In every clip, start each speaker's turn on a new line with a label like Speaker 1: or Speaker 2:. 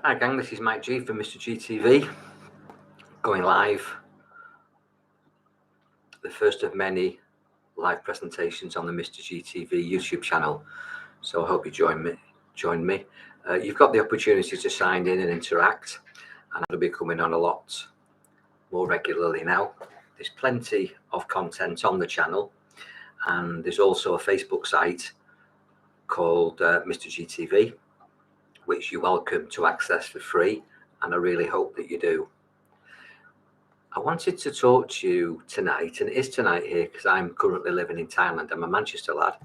Speaker 1: Hi gang, this is Mike G from Mr. GTV, going live. The first of many live presentations on the Mr. GTV YouTube channel. So I hope you join me. You've got the opportunity to sign in and interact, and I'll be coming on a lot more regularly now. There's plenty of content on the channel, and there's also a Facebook site called Mr. GTV, which you're welcome to access for free, and I really hope that you do. I wanted to talk to you tonight, and it is tonight here because I'm currently living in Thailand. I'm a Manchester lad,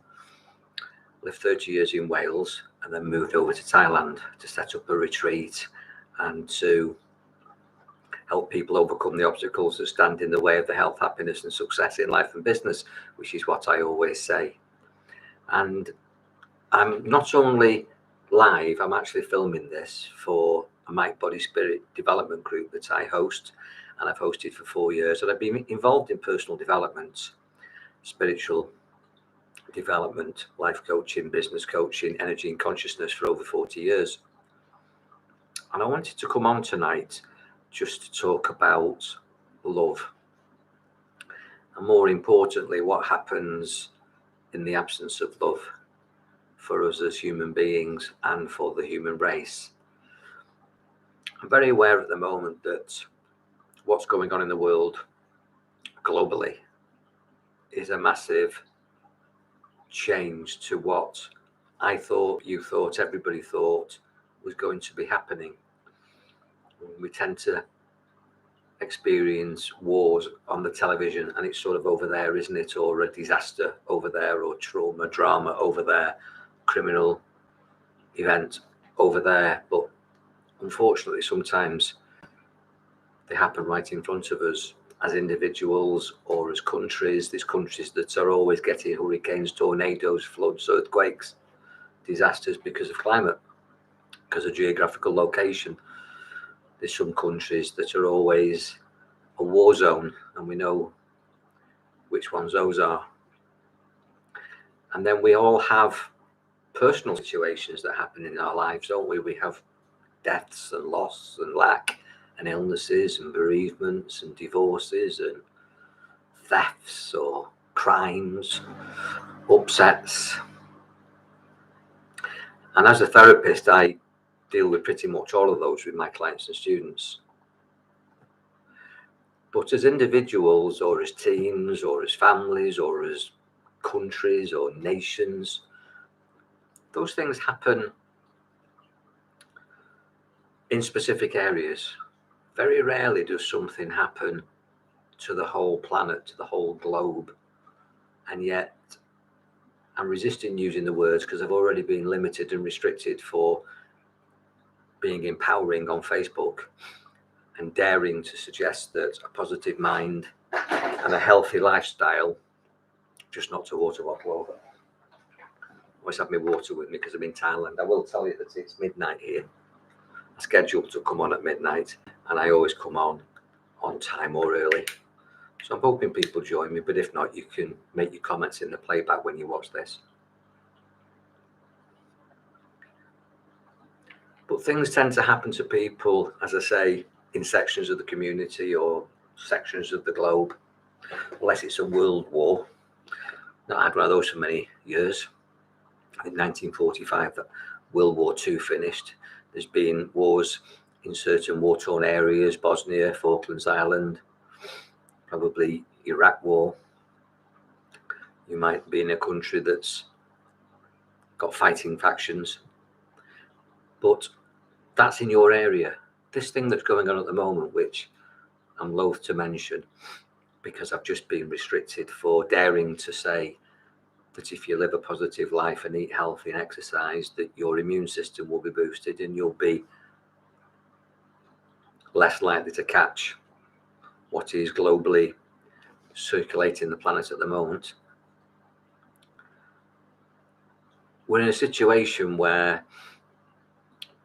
Speaker 1: lived 30 years in Wales, and then moved over to Thailand to set up a retreat and to help people overcome the obstacles that stand in the way of their health, happiness, and success in life and business, which is what I always say. And I'm not only live, I'm actually filming this for a Mind Body Spirit development group that I host, and I've hosted for 4 years, and I've been involved in personal development, spiritual development, life coaching, business coaching, energy and consciousness for over 40 years. And I wanted to come on tonight just to talk about love, and more importantly, what happens in the absence of love for us as human beings and for the human race. I'm very aware at the moment that what's going on in the world globally is a massive change to what I thought, you thought, everybody thought was going to be happening. We tend to experience wars on the television, and it's sort of over there, isn't it? Or a disaster over there, or trauma, drama over there, criminal event over there. But unfortunately, sometimes they happen right in front of us as individuals or as countries. There's countries that are always getting hurricanes, tornadoes, floods, earthquakes, disasters because of climate, because of geographical location. There's some countries that are always a war zone, and we know which ones those are. And then we all have personal situations that happen in our lives, don't we? We have deaths and loss and lack and illnesses and bereavements and divorces and thefts or crimes, upsets. And as a therapist, I deal with pretty much all of those with my clients and students. But as individuals, or as teams, or as families, or as countries or nations, those things happen in specific areas. Very rarely does something happen to the whole planet, to the whole globe. And yet I'm resisting using the words because I've already been limited and restricted for being empowering on Facebook and daring to suggest that a positive mind and a healthy lifestyle, just not to water bottle over. I always have my water with me because I'm in Thailand. I will tell you that it's midnight here. I'm scheduled to come on at midnight, and I always come on time or early. So I'm hoping people join me, but if not, you can make your comments in the playback when you watch this. But things tend to happen to people, as I say, in sections of the community or sections of the globe, unless it's a world war. Not had one of those for many years. In 1945, that World War II finished. There's been wars in certain war-torn areas, Bosnia, Falklands Island, probably Iraq war. You might be in a country that's got fighting factions, but that's in your area. This thing that's going on at the moment, which I'm loath to mention because I've just been restricted for daring to say that if you live a positive life and eat healthy and exercise, that your immune system will be boosted and you'll be less likely to catch what is globally circulating the planet at the moment. We're in a situation where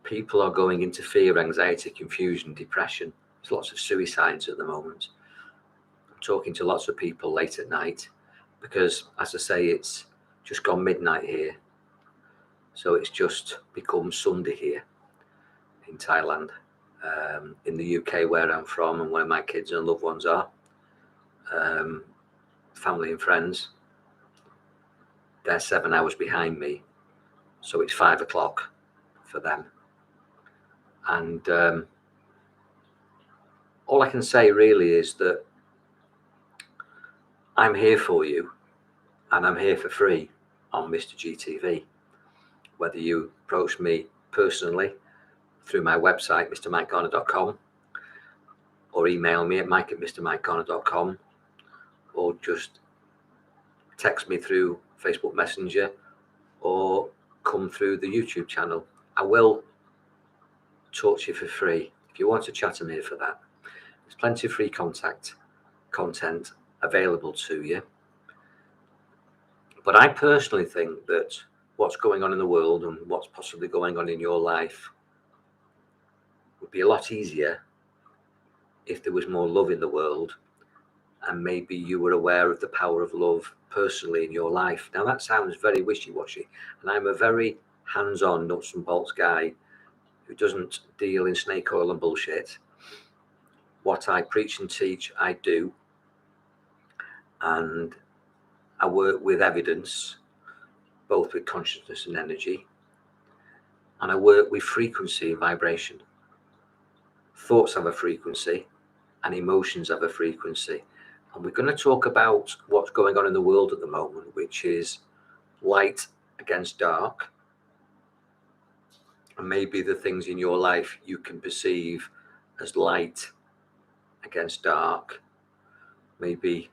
Speaker 1: people are going into fear, anxiety, confusion, depression. There's lots of suicides at the moment. I'm talking to lots of people late at night because, as I say, it's just gone midnight here. So it's just become Sunday here. in Thailand, in the UK where I'm from and where my kids and loved ones are, family and friends. They're 7 hours behind me, so it's 5 o'clock for them. And all I can say really is that I'm here for you, and I'm here for free on Mr. GTV. Whether you approach me personally through my website, mrmikegarner.com, or email me at mike@mrmikegarner.com, or just text me through Facebook Messenger, or come through the YouTube channel. I will talk to you for free. If you want to chat, I'm here for that. There's plenty of free content available to you. But I personally think that what's going on in the world and what's possibly going on in your life would be a lot easier if there was more love in the world, and maybe you were aware of the power of love personally in your life. Now that sounds very wishy-washy, and I'm a very hands-on, nuts and bolts guy who doesn't deal in snake oil and bullshit. What I preach and teach, I do, and I work with evidence, both with consciousness and energy, and I work with frequency and vibration. Thoughts have a frequency and emotions have a frequency. And we're going to talk about what's going on in the world at the moment, which is light against dark. And maybe the things in your life you can perceive as light against dark. Maybe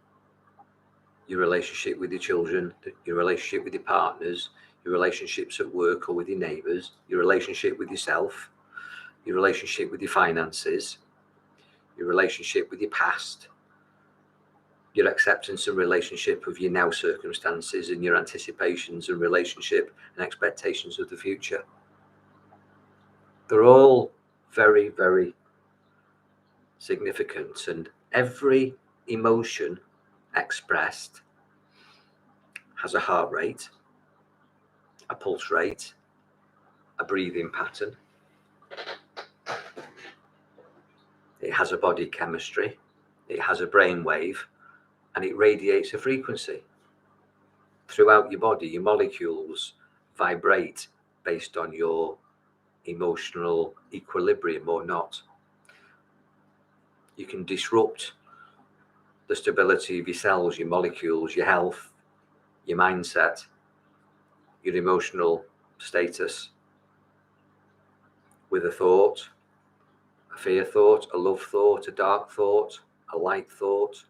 Speaker 1: your relationship with your children, your relationship with your partners, your relationships at work or with your neighbours, your relationship with yourself, your relationship with your finances, your relationship with your past, your acceptance and relationship of your now circumstances, and your anticipations and relationship and expectations of the future. They're all very, very significant, and every emotion expressed has a heart rate, a pulse rate, a breathing pattern. It has a body chemistry, it has a brain wave, and it radiates a frequency. Throughout your body, your molecules vibrate based on your emotional equilibrium or not. You can disrupt the stability of your cells, your molecules, your health, your mindset, your emotional status with a thought, a fear thought, a love thought, a dark thought, a light thought.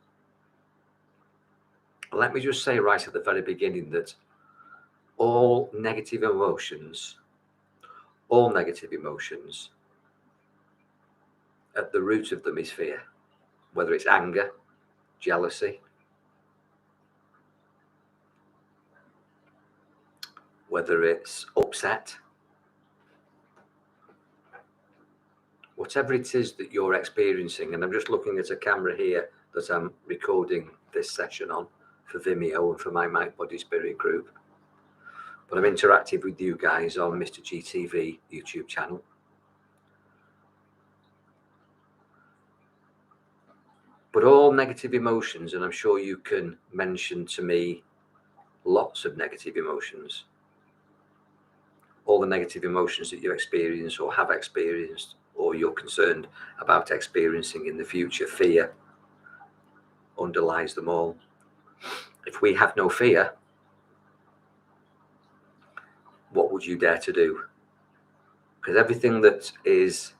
Speaker 1: Let me just say right at the very beginning that all negative emotions, at the root of them is fear, whether it's anger, jealousy, whether it's upset, whatever it is that you're experiencing. And I'm just looking at a camera here that I'm recording this session on for Vimeo and for my Mind Body Spirit group. But I'm interactive with you guys on Mr. GTV YouTube channel. But all negative emotions, and I'm sure you can mention to me lots of negative emotions, all the negative emotions that you experience or have experienced or you're concerned about experiencing in the future, fear underlies them all. If we have no fear, what would you dare to do? Because everything that is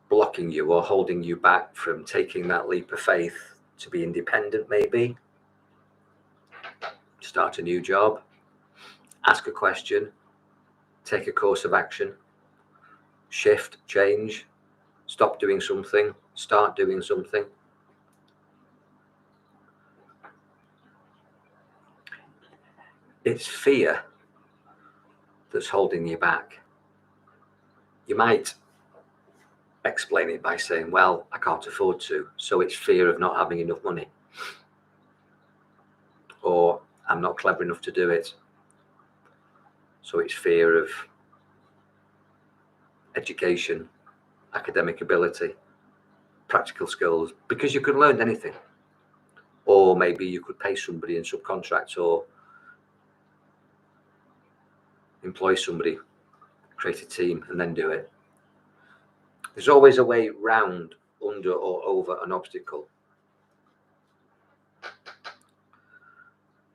Speaker 1: blocking you or holding you back from taking that leap of faith to be independent, maybe start a new job, ask a question, take a course of action, shift, change, stop doing something, start doing something. It's fear that's holding you back. You might explain it by saying, well, I can't afford to, so it's fear of not having enough money, or I'm not clever enough to do it, so it's fear of education, academic ability, practical skills, because you could learn anything. Or maybe you could pay somebody and subcontract, or employ somebody, create a team, and then do it. There's always a way round, under, or over an obstacle.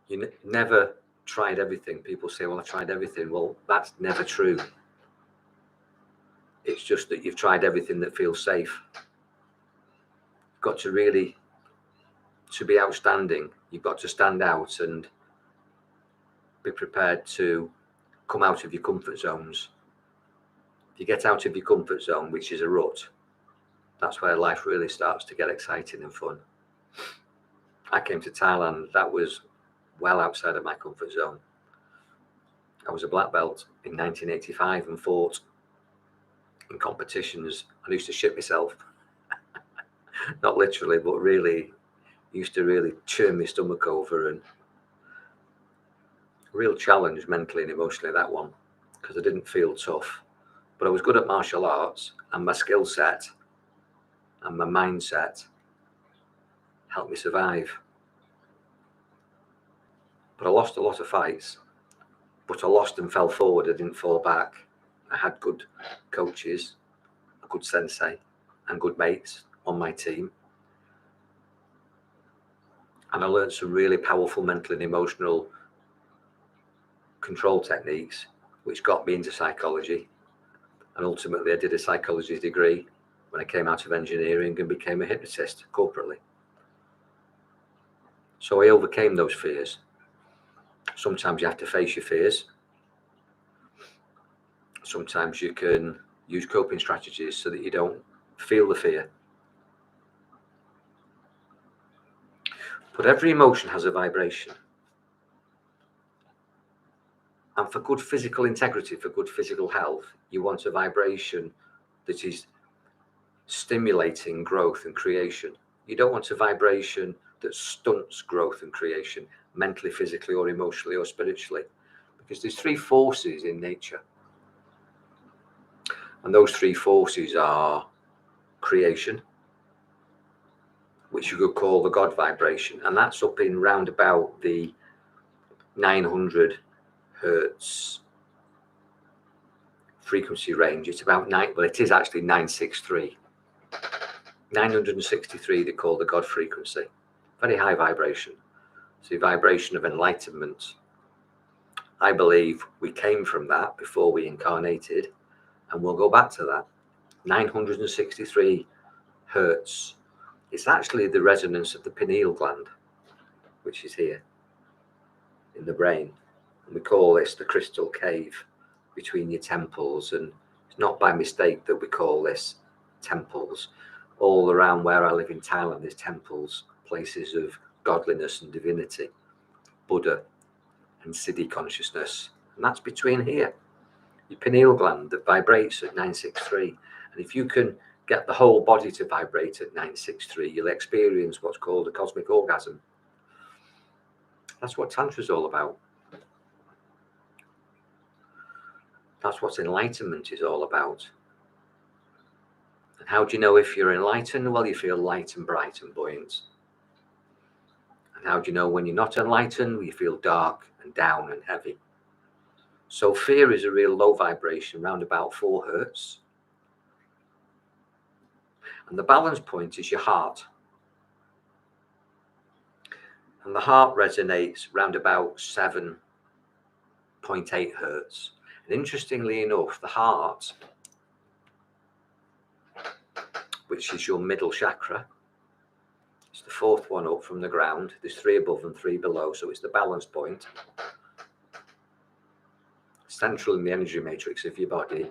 Speaker 1: You never tried everything. People say, well, I tried everything. Well, that's never true. It's just that you've tried everything that feels safe. You've got to really, to be outstanding, you've got to stand out and be prepared to come out of your comfort zones. If you get out of your comfort zone, which is a rut, that's where life really starts to get exciting and fun. I came to Thailand, that was well outside of my comfort zone. I was a black belt in 1985 and fought in competitions. I used to shit myself. Not literally, but really used to really churn my stomach over, and real challenge mentally and emotionally, that one, because I didn't feel tough. But I was good at martial arts, and my skill set and my mindset helped me survive. But I lost a lot of fights, but I lost and fell forward. I didn't fall back. I had good coaches, a good sensei, and good mates on my team. And I learned some really powerful mental and emotional control techniques, which got me into psychology. And ultimately, I did a psychology degree when I came out of engineering and became a hypnotist corporately. So I overcame those fears. Sometimes you have to face your fears. Sometimes you can use coping strategies so that you don't feel the fear. But every emotion has a vibration. And for good physical integrity, for good physical health, you want a vibration that is stimulating growth and creation. You don't want a vibration that stunts growth and creation, mentally, physically, or emotionally, or spiritually. Because there's three forces in nature. And those three forces are creation, which you could call the God vibration. And that's up in round about the 900 hertz frequency range. It's about it is actually 963. 963 they call the God frequency. Very high vibration. It's the vibration of enlightenment. I believe we came from that before we incarnated, and we'll go back to that. 963 hertz. It's actually the resonance of the pineal gland, which is here in the brain. And we call this the crystal cave between your temples. And it's not by mistake that we call this temples. All around where I live in Thailand, there's temples, places of godliness and divinity, Buddha and Siddhi consciousness. And that's between here, your pineal gland that vibrates at 963. And if you can get the whole body to vibrate at 963, you'll experience what's called a cosmic orgasm. That's what Tantra is all about. That's what enlightenment is all about. And how do you know if you're enlightened? Well, you feel light and bright and buoyant. And how do you know when you're not enlightened? Well, you feel dark and down and heavy. So fear is a real low vibration, around about 4 hertz. And the balance point is your heart. And the heart resonates round about 7.8 hertz. And interestingly enough, the heart, which is your middle chakra, it's the 4th one up from the ground. There's 3 above and 3 below, so it's the balance point. Central in the energy matrix of your body,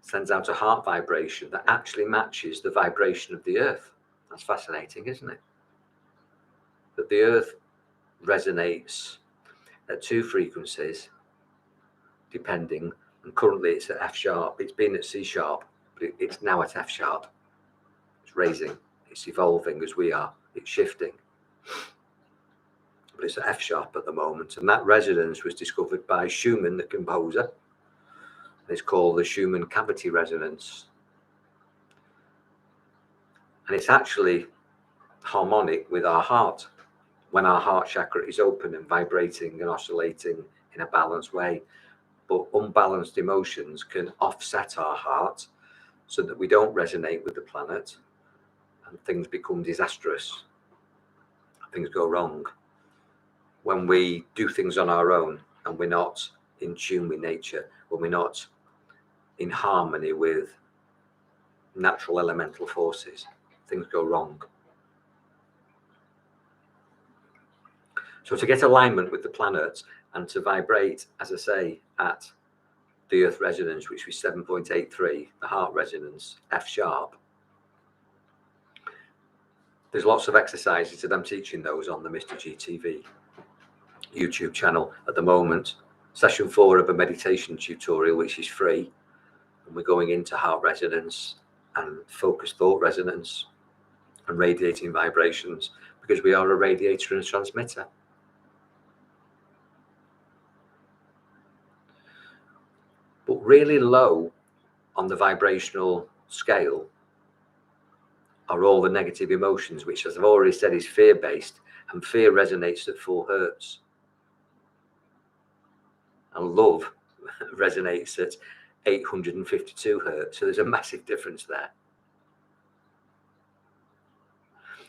Speaker 1: sends out a heart vibration that actually matches the vibration of the earth. That's fascinating, isn't it? That the earth resonates at 2 frequencies, depending, and currently it's at F sharp. It's been at C sharp, but it's now at F sharp. It's raising, it's evolving as we are, it's shifting. But it's at F sharp at the moment. And that resonance was discovered by Schumann, the composer. It's called the Schumann cavity resonance. And it's actually harmonic with our heart. When our heart chakra is open and vibrating and oscillating in a balanced way. But unbalanced emotions can offset our heart so that we don't resonate with the planet and things become disastrous. Things go wrong. When we do things on our own and we're not in tune with nature, when we're not in harmony with natural elemental forces, things go wrong. So to get alignment with the planet and to vibrate, as I say, at the earth resonance, which was 7.83, the heart resonance, F sharp, there's lots of exercises that I'm teaching those on the Mr. GTV YouTube channel at the moment. Session 4 of a meditation tutorial, which is free, and we're going into heart resonance and focused thought resonance and radiating vibrations, because we are a radiator and a transmitter. But really low on the vibrational scale are all the negative emotions, which, as I've already said, is fear-based, and fear resonates at 4 hertz. And love resonates at 852 hertz. So there's a massive difference there.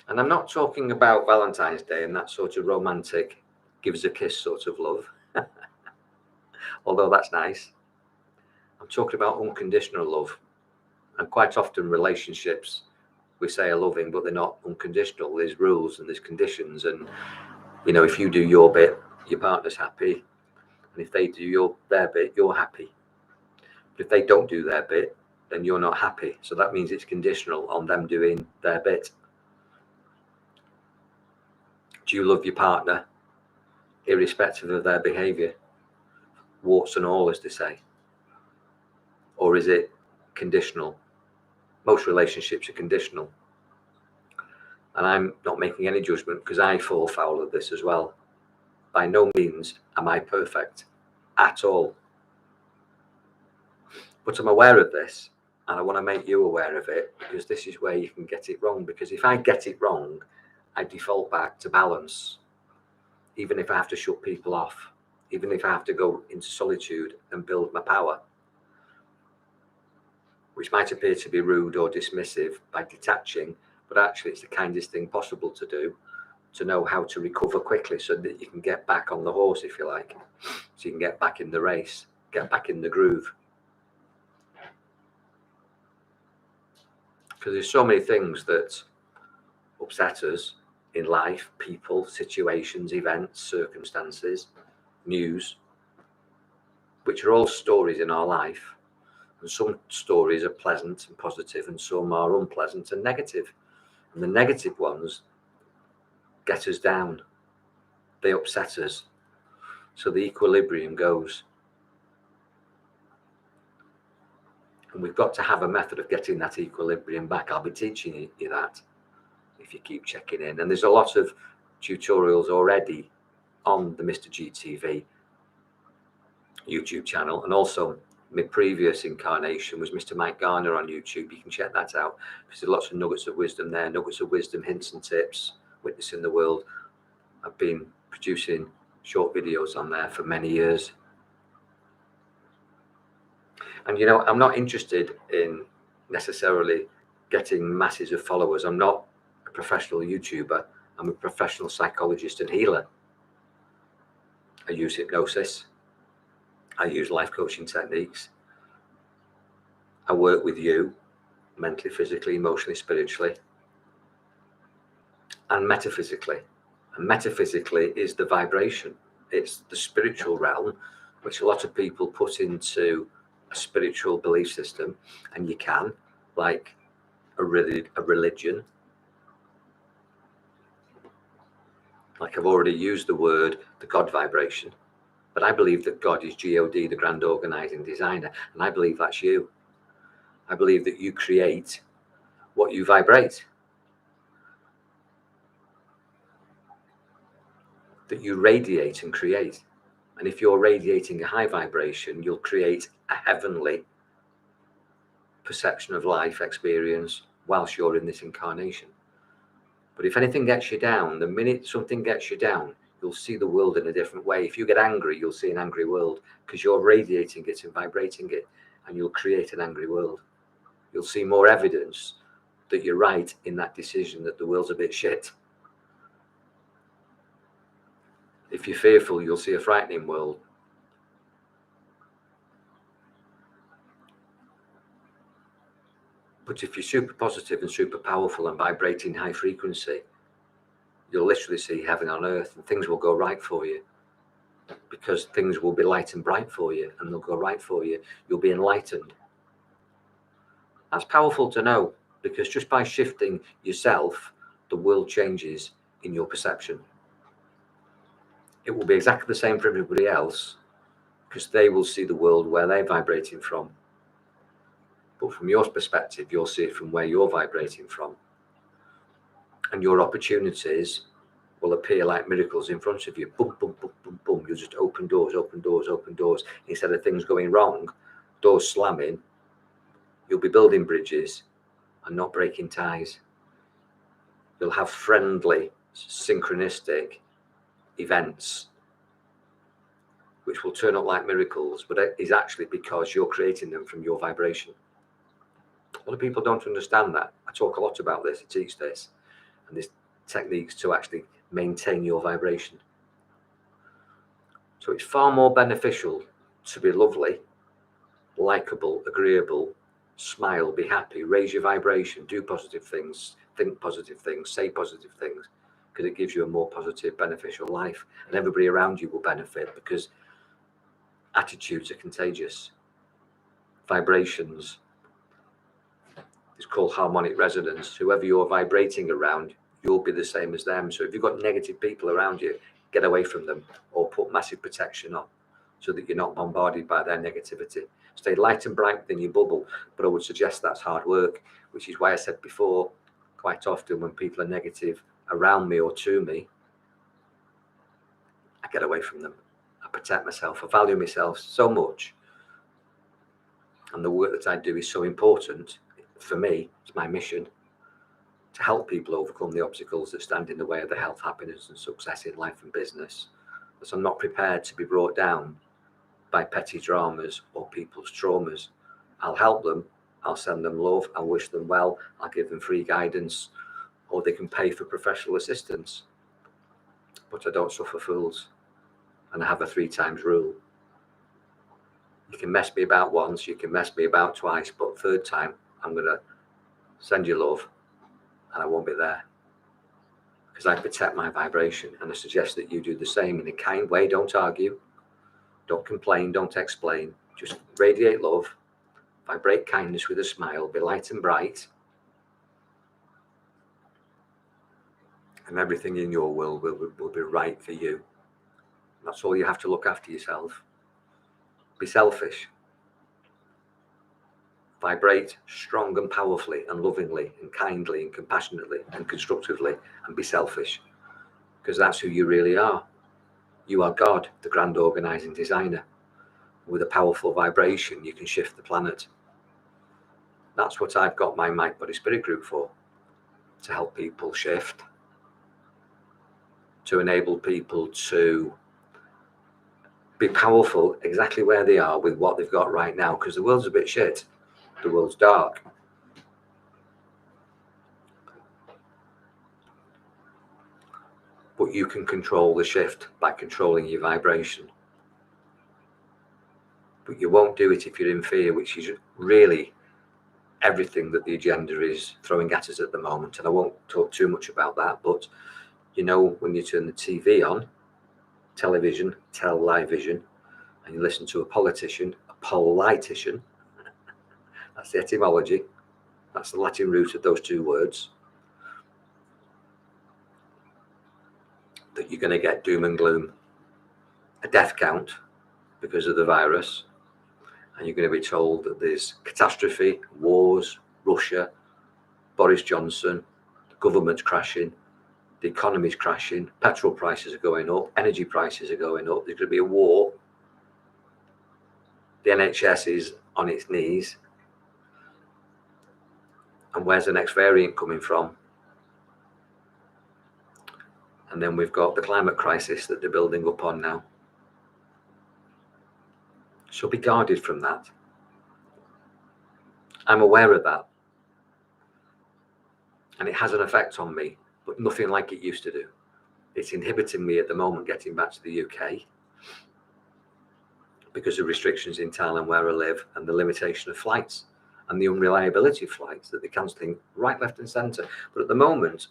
Speaker 1: And I'm not talking about Valentine's Day and that sort of romantic, gives a kiss sort of love, although that's nice. I'm talking about unconditional love. And quite often relationships, we say are loving, but they're not unconditional. There's rules and there's conditions. And, you know, if you do your bit, your partner's happy. And if they do their bit, you're happy. But if they don't do their bit, then you're not happy. So that means it's conditional on them doing their bit. Do you love your partner irrespective of their behaviour? Warts and all, as they say. Or is it conditional? Most relationships are conditional. And I'm not making any judgment, because I fall foul of this as well. By no means am I perfect at all. But I'm aware of this, and I want to make you aware of it, because this is where you can get it wrong. Because if I get it wrong, I default back to balance, even if I have to shut people off, even if I have to go into solitude and build my power, which might appear to be rude or dismissive by detaching, but actually it's the kindest thing possible to do, to know how to recover quickly so that you can get back on the horse, if you like, so you can get back in the race, get back in the groove. Because there's so many things that upset us in life, people, situations, events, circumstances, news, which are all stories in our life. And some stories are pleasant and positive, and some are unpleasant and negative. And the negative ones get us down. They upset us. So the equilibrium goes. And we've got to have a method of getting that equilibrium back. I'll be teaching you that if you keep checking in. And there's a lot of tutorials already on the Mr. GTV YouTube channel. And also my previous incarnation was Mr. Mike Garner on YouTube. You can check that out, because there's lots of nuggets of wisdom there, nuggets of wisdom, hints and tips, witnessing the world. I've been producing short videos on there for many years. And, you know, I'm not interested in necessarily getting masses of followers. I'm not a professional YouTuber. I'm a professional psychologist and healer. I use hypnosis. I use life coaching techniques. I work with you mentally, physically, emotionally, spiritually, and metaphysically. And metaphysically is the vibration. It's the spiritual realm, which a lot of people put into a spiritual belief system, and you can, like a religion. Like I've already used the word, the God vibration, but I believe that God is God, the grand organizing designer, and I believe that's you. I believe that you create what you vibrate, that you radiate and create, And if you're radiating a high vibration, you'll create a heavenly perception of life experience whilst you're in this incarnation. But if anything gets you down, the minute something gets you down, you'll see the world in a different way. If you get angry, you'll see an angry world because you're radiating it and vibrating it, and you'll create an angry world. You'll see more evidence that you're right in that decision, that the world's a bit shit. If you're fearful, you'll see a frightening world. But if you're super positive and super powerful and vibrating high frequency, you'll literally see heaven on earth, and things will go right for you, because things will be light and bright for you, and they'll go right for you. You'll be enlightened. That's powerful to know, because just by shifting yourself, the world changes in your perception. It will be exactly the same for everybody else, because they will see the world where they're vibrating from. But from your perspective, you'll see it from where you're vibrating from. And your opportunities will appear like miracles in front of you. Boom, boom, boom, boom, boom. You'll just open doors, open doors, open doors. Instead of things going wrong, doors slamming, you'll be building bridges and not breaking ties. You'll have friendly, synchronistic events which will turn up like miracles, but it is actually because you're creating them from your vibration. A lot of people don't understand that. I talk a lot about this, I teach this, and there's techniques to actually maintain your vibration. So it's far more beneficial to be lovely, likable, agreeable, smile, be happy, raise your vibration, do positive things, think positive things, say positive things, because it gives you a more positive, beneficial life, and everybody around you will benefit, because attitudes are contagious. Vibrations is called harmonic resonance. Whoever you're vibrating around, you'll be the same as them. So if you've got negative people around you, get away from them, or put massive protection on so that you're not bombarded by their negativity. Stay light and bright within your bubble, but I would suggest that's hard work, which is why I said before, quite often when people are negative around me or to me, I get away from them. I protect myself. I value myself so much. And the work that I do is so important. For me, it's my mission to help people overcome the obstacles that stand in the way of their health, happiness, and success in life and business. Because I'm not prepared to be brought down by petty dramas or people's traumas. I'll help them. I'll send them love. I'll wish them well. I'll give them free guidance, or they can pay for professional assistance. But I don't suffer fools. And I have a 3 times rule. You can mess me about once, you can mess me about twice, but third time, I'm going to send you love and I won't be there, because I protect my vibration. And I suggest that you do the same in a kind way. Don't argue, don't complain, don't explain. Just radiate love, vibrate kindness with a smile, be light and bright, and everything in your world will be right for you. That's all you have to look after yourself. Be selfish. Vibrate strong and powerfully and lovingly and kindly and compassionately and constructively, and be selfish, because that's who you really are. You are God, the grand organizing designer. With a powerful vibration, you can shift the planet. That's what I've got my Mind Body Spirit group for, to help people shift, to enable people to be powerful exactly where they are with what they've got right now, because the world's a bit shit. The world's dark. But you can control the shift by controlling your vibration. But you won't do it if you're in fear, which is really everything that the agenda is throwing at us at the moment. And I won't talk too much about that, but you know, when you turn the TV on, television, television, and you listen to a politician, a politician, that's the etymology, that's the Latin root of those 2 words, that you're going to get doom and gloom, a death count because of the virus, and you're going to be told that there's catastrophe, wars, Russia, Boris Johnson, the government's crashing, The economy's crashing, petrol prices are going up, energy prices are going up, there's going to be a war. The NHS is on its knees. And where's the next variant coming from? And then we've got the climate crisis that they're building up on now. So be guarded from that. I'm aware of that. And it has an effect on me, but nothing like it used to do. It's inhibiting me at the moment getting back to the UK because of restrictions in Thailand where I live and the limitation of flights and the unreliability of flights that they're cancelling right, left and centre. But at the moment,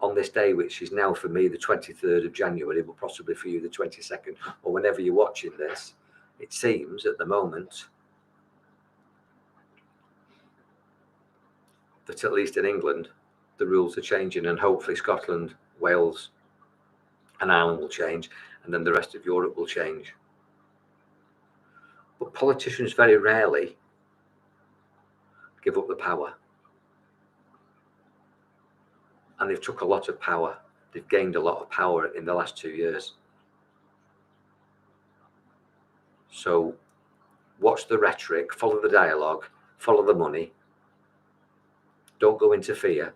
Speaker 1: on this day, which is now for me the 23rd of January, but possibly for you the 22nd, or whenever you're watching this, it seems at the moment that at least in England, the rules are changing, and hopefully Scotland, Wales and Ireland will change, and then the rest of Europe will change. But politicians very rarely give up the power. And they've took a lot of power. They've gained a lot of power in the last 2 years. So watch the rhetoric, follow the dialogue, follow the money. Don't go into fear,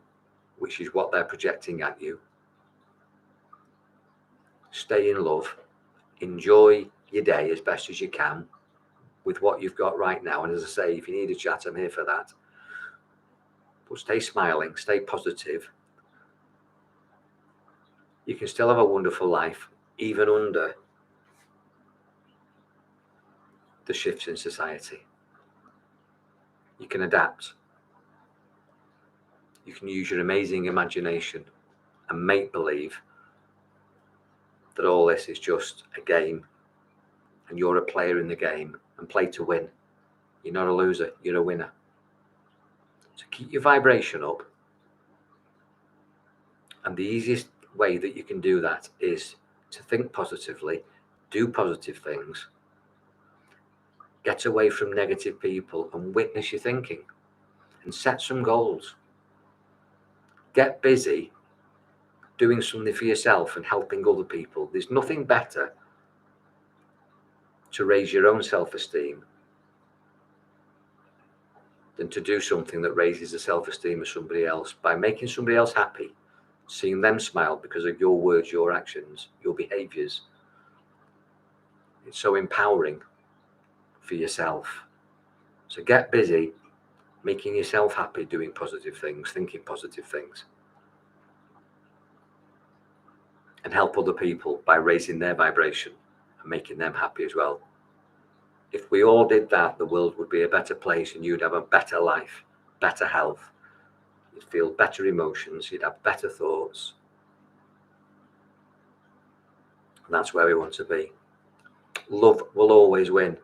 Speaker 1: which is what they're projecting at you. Stay in love. Enjoy your day as best as you can with what you've got right now. And as I say, if you need a chat, I'm here for that. But stay smiling, stay positive. You can still have a wonderful life, even under the shifts in society. You can adapt. You can use your amazing imagination and make believe that all this is just a game and you're a player in the game and play to win. You're not a loser, you're a winner. So keep your vibration up. And the easiest way that you can do that is to think positively, do positive things, get away from negative people and witness your thinking and set some goals. Get busy doing something for yourself and helping other people. There's nothing better to raise your own self-esteem than to do something that raises the self-esteem of somebody else by making somebody else happy, seeing them smile because of your words, your actions, your behaviors. It's so empowering for yourself. So get busy making yourself happy, doing positive things, thinking positive things, and help other people by raising their vibration and making them happy as well. If we all did that, the world would be a better place and you'd have a better life, better health. You'd feel better emotions, you'd have better thoughts. And that's where we want to be. Love will always win.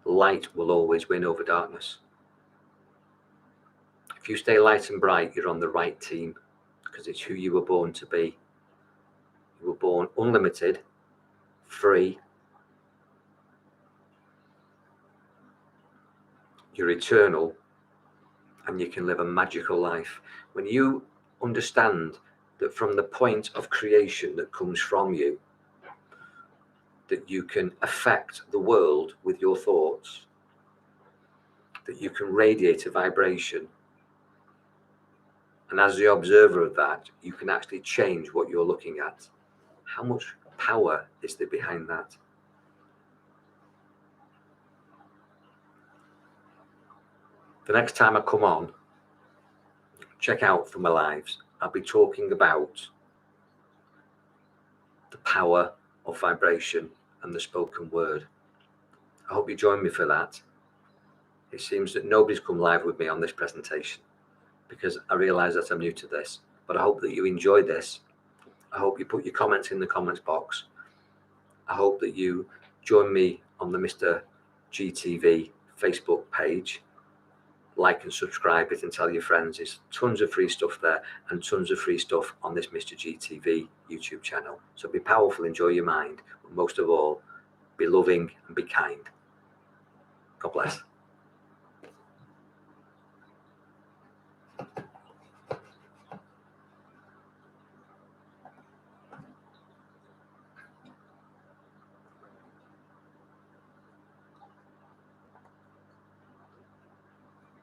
Speaker 1: Light will always win over darkness. If you stay light and bright, you're on the right team because it's who you were born to be. You were born unlimited, free. You're eternal and you can live a magical life. When you understand that from the point of creation that comes from you, that you can affect the world with your thoughts, that you can radiate a vibration, and as the observer of that, you can actually change what you're looking at. How much power is there behind that? The next time I come on, check out for my lives. I'll be talking about the power of vibration and the spoken word. I hope you join me for that. It seems that nobody's come live with me on this presentation because I realise that I'm new to this, but I hope that you enjoy this. I hope you put your comments in the comments box. I hope that you join me on the Mr. GTV Facebook page. Like and subscribe it and tell your friends. There's tons of free stuff there and tons of free stuff on this Mr. GTV YouTube channel. So be powerful, enjoy your mind, but most of all, be loving and be kind. God bless.